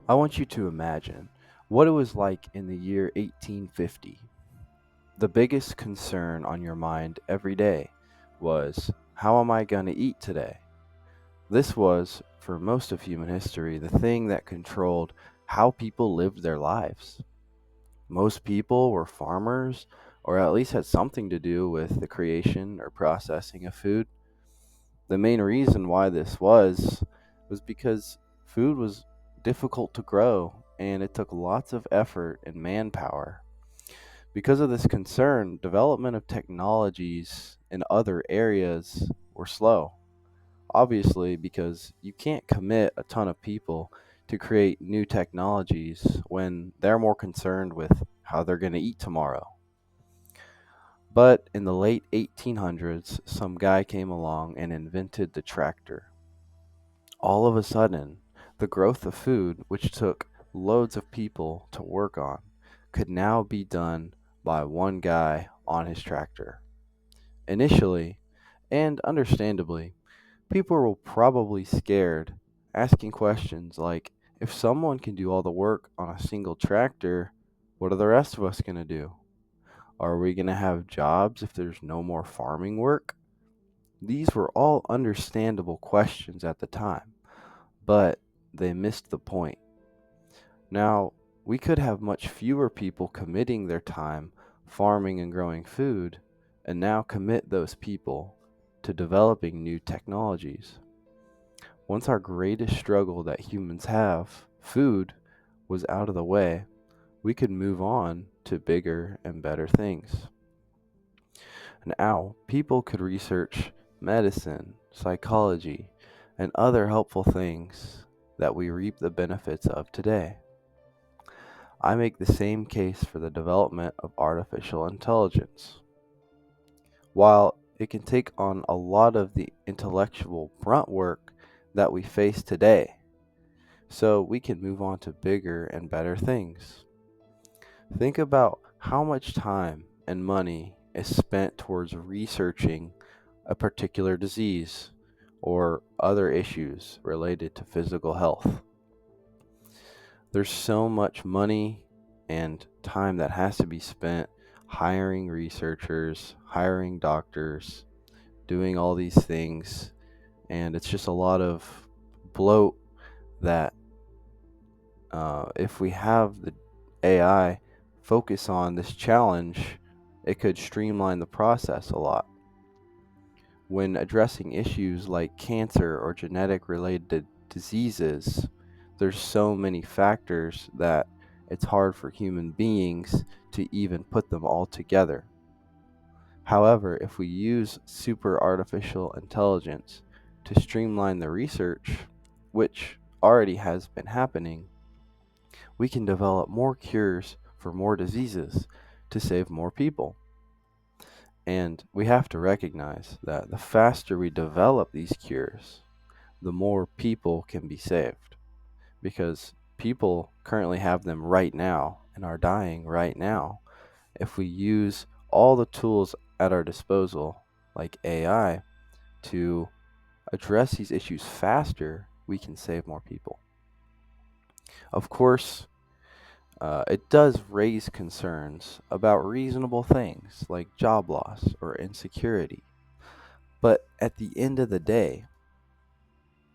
I want you to imagine what it was like in the year 1850. The biggest concern on your mind every day was, how am I going to eat today? This was, for most of human history, the thing that controlled how people lived their lives. Most people were farmers, or at least had something to do with the creation or processing of food. The main reason why this was because food was difficult to grow and it took lots of effort and manpower. Because of this concern, development of technologies in other areas were slow. Obviously, because you can't commit a ton of people to create new technologies when they're more concerned with how they're going to eat tomorrow. But in the late 1800s, some guy came along and invented the tractor. All of a sudden, the growth of food, which took loads of people to work on, could now be done by one guy on his tractor. Initially, and understandably, people were probably scared, asking questions like, if someone can do all the work on a single tractor, what are the rest of us going to do? Are we going to have jobs if there's no more farming work? These were all understandable questions at the time, but they missed the point. Now, we could have much fewer people committing their time farming and growing food, and now commit those people to developing new technologies. Once our greatest struggle that humans have, food, was out of the way, we could move on to bigger and better things. Now, people could research medicine, psychology, and other helpful things that we reap the benefits of today. I make the same case for the development of artificial intelligence. While it can take on a lot of the intellectual grunt work that we face today, so we can move on to bigger and better things. Think about how much time and money is spent towards researching a particular disease or other issues related to physical health. There's so much money and time that has to be spent hiring researchers, hiring doctors, doing all these things, and it's just a lot of bloat that if we have the AI focus on this challenge, it could streamline the process a lot. When addressing issues like cancer or genetic related diseases, there's so many factors that it's hard for human beings to even put them all together. However, if we use super artificial intelligence to streamline the research, which already has been happening, we can develop more cures for more diseases to save more people. And we have to recognize that the faster we develop these cures, the more people can be saved. Because people currently have them right now and are dying right now. If we use all the tools at our disposal, like AI, to address these issues faster, we can save more people. Of course, it does raise concerns about reasonable things like job loss or insecurity. But at the end of the day,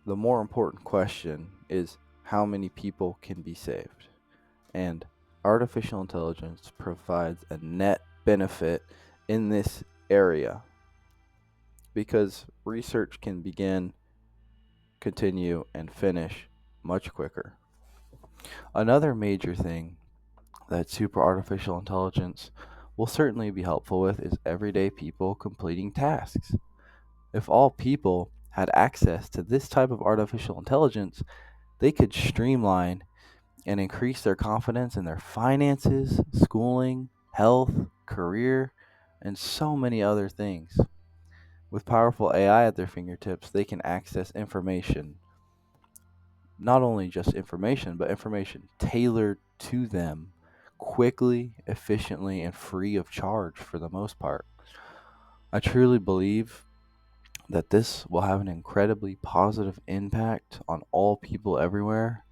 the more important question is how many people can be saved. And artificial intelligence provides a net benefit in this area because research can begin, continue, and finish much quicker. Another major thing that super artificial intelligence will certainly be helpful with is everyday people completing tasks. If all people had access to this type of artificial intelligence, they could streamline and increase their confidence in their finances, schooling, health, career, and so many other things. With powerful AI at their fingertips, they can access information, not only just information, but information tailored to them quickly, efficiently, and free of charge for the most part. I truly believe that this will have an incredibly positive impact on all people everywhere,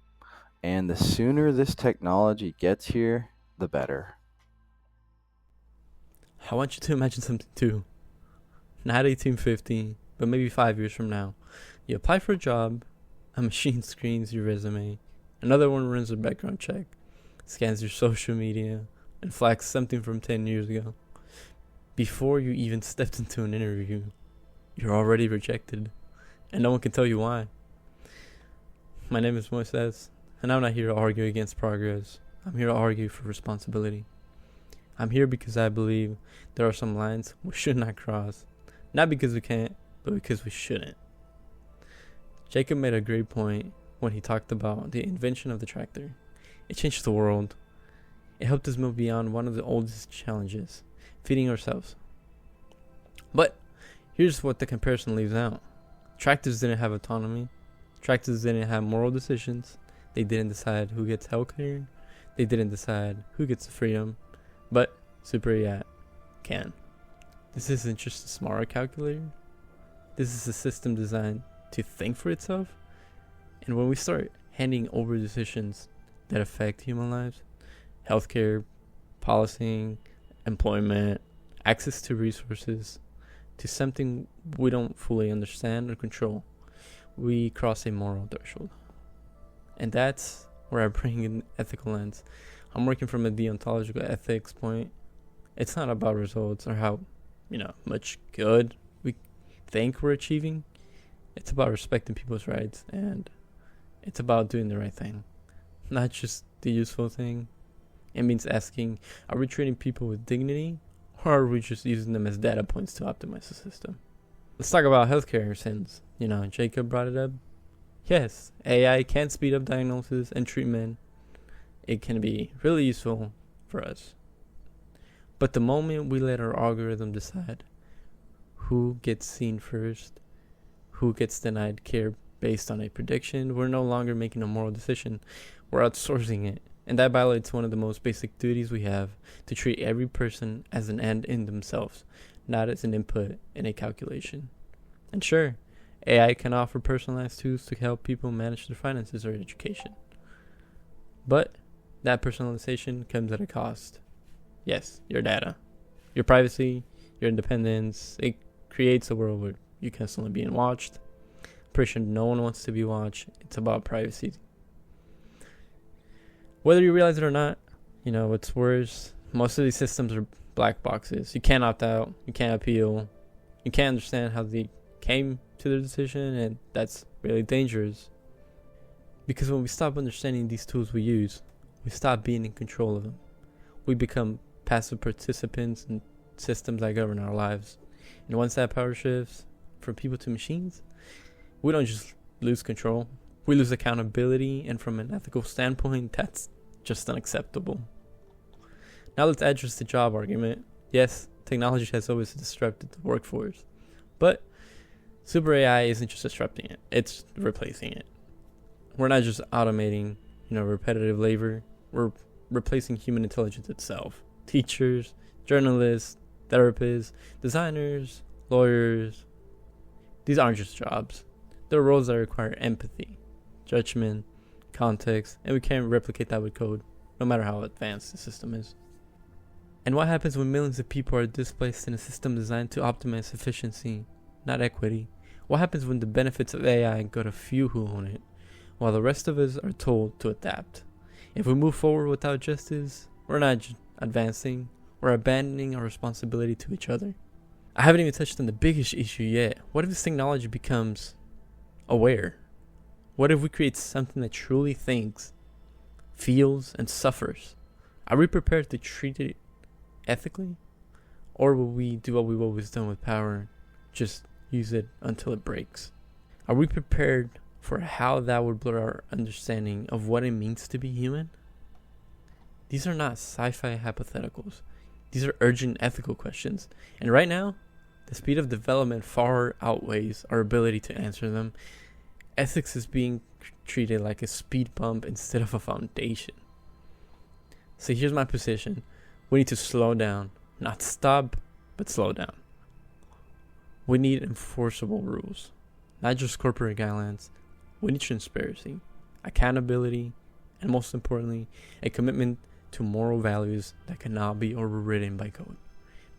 And the sooner this technology gets here, the better. I want you to imagine something too. Not 1850, but maybe 5 years from now. You apply for a job, a machine screens your resume, another one runs a background check, scans your social media, and flags something from 10 years ago. Before you even stepped into an interview, you're already rejected, and no one can tell you why. My name is Moises, and I'm not here to argue against progress. I'm here to argue for responsibility. I'm here because I believe there are some lines we should not cross. Not because we can't, but because we shouldn't. Jacob made a great point when he talked about the invention of the tractor. It changed the world. It helped us move beyond one of the oldest challenges, feeding ourselves. But here's what the comparison leaves out. Tractors didn't have autonomy. Tractors didn't have moral decisions. They didn't decide who gets healthcare. They didn't decide who gets the freedom. But Super AI can. This isn't just a smarter calculator. This is a system designed to think for itself. And when we start handing over decisions that affect human lives, healthcare, policing, employment, access to resources, to something we don't fully understand or control, we cross a moral threshold. And that's where I bring in ethical lens. I'm working from a deontological ethics point. It's not about results or how, much good we think we're achieving. It's about respecting people's rights, and it's about doing the right thing, not just the useful thing. It means asking, are we treating people with dignity, or are we just using them as data points to optimize the system? Let's talk about healthcare since, Jacob brought it up. Yes, AI can speed up diagnosis and treatment. It can be really useful for us. But the moment we let our algorithm decide who gets seen first, who gets denied care based on a prediction, we're no longer making a moral decision. We're outsourcing it. And that violates one of the most basic duties we have, to treat every person as an end in themselves, not as an input in a calculation. And sure, AI can offer personalized tools to help people manage their finances or education. But that personalization comes at a cost. Yes, your data, your privacy, your independence. It creates a world where you're constantly being watched. Pretty sure no one wants to be watched. It's about privacy. Whether you realize it or not, what's worse, most of these systems are black boxes. You can't opt out. You can't appeal. You can't understand how they came to their decision, and that's really dangerous. Because when we stop understanding these tools we use, we stop being in control of them. We become passive participants in systems that govern our lives. And once that power shifts from people to machines, we don't just lose control. We lose accountability, and from an ethical standpoint, that's just unacceptable. Now let's address the job argument. Yes, technology has always disrupted the workforce, but Super AI isn't just disrupting it, it's replacing it. We're not just automating, repetitive labor. We're replacing human intelligence itself. Teachers, journalists, therapists, designers, lawyers. These aren't just jobs. They're roles that require empathy, judgment, context, and we can't replicate that with code, no matter how advanced the system is. And what happens when millions of people are displaced in a system designed to optimize efficiency, not equity? What happens when the benefits of AI go to few who own it, while the rest of us are told to adapt? If we move forward without justice, we're not advancing, we're abandoning our responsibility to each other. I haven't even touched on the biggest issue yet. What if this technology becomes aware? What if we create something that truly thinks, feels, and suffers? Are we prepared to treat it ethically? Or will we do what we've always done with power, just use it until it breaks? Are we prepared for how that would blur our understanding of what it means to be human? These are not sci-fi hypotheticals. These are urgent ethical questions. And right now, the speed of development far outweighs our ability to answer them. Ethics is being treated like a speed bump instead of a foundation. So here's my position. We need to slow down. Not stop, but slow down. We need enforceable rules. Not just corporate guidelines. We need transparency, accountability, and most importantly, a commitment to moral values that cannot be overridden by code.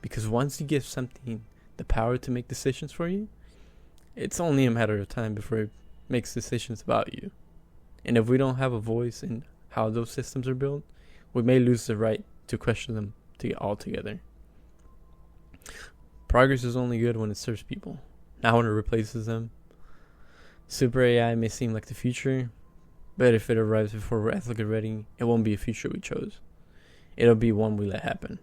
Because once you give something the power to make decisions for you, it's only a matter of time before it makes decisions about you. And if we don't have a voice in how those systems are built, we may lose the right to question them altogether. Progress is only good when it serves people, not when it replaces them. Super AI may seem like the future, but if it arrives before we're ethically ready, it won't be a future we chose. It'll be one we let happen,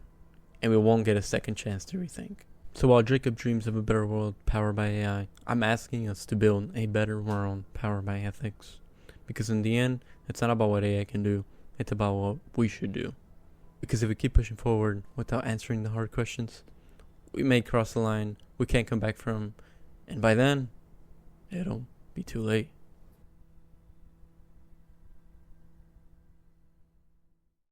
and we won't get a second chance to rethink. So while Jacob dreams of a better world powered by AI, I'm asking us to build a better world powered by ethics. Because in the end, it's not about what AI can do, it's about what we should do. Because if we keep pushing forward without answering the hard questions, we may cross the line we can't come back from, and by then, it'll be too late.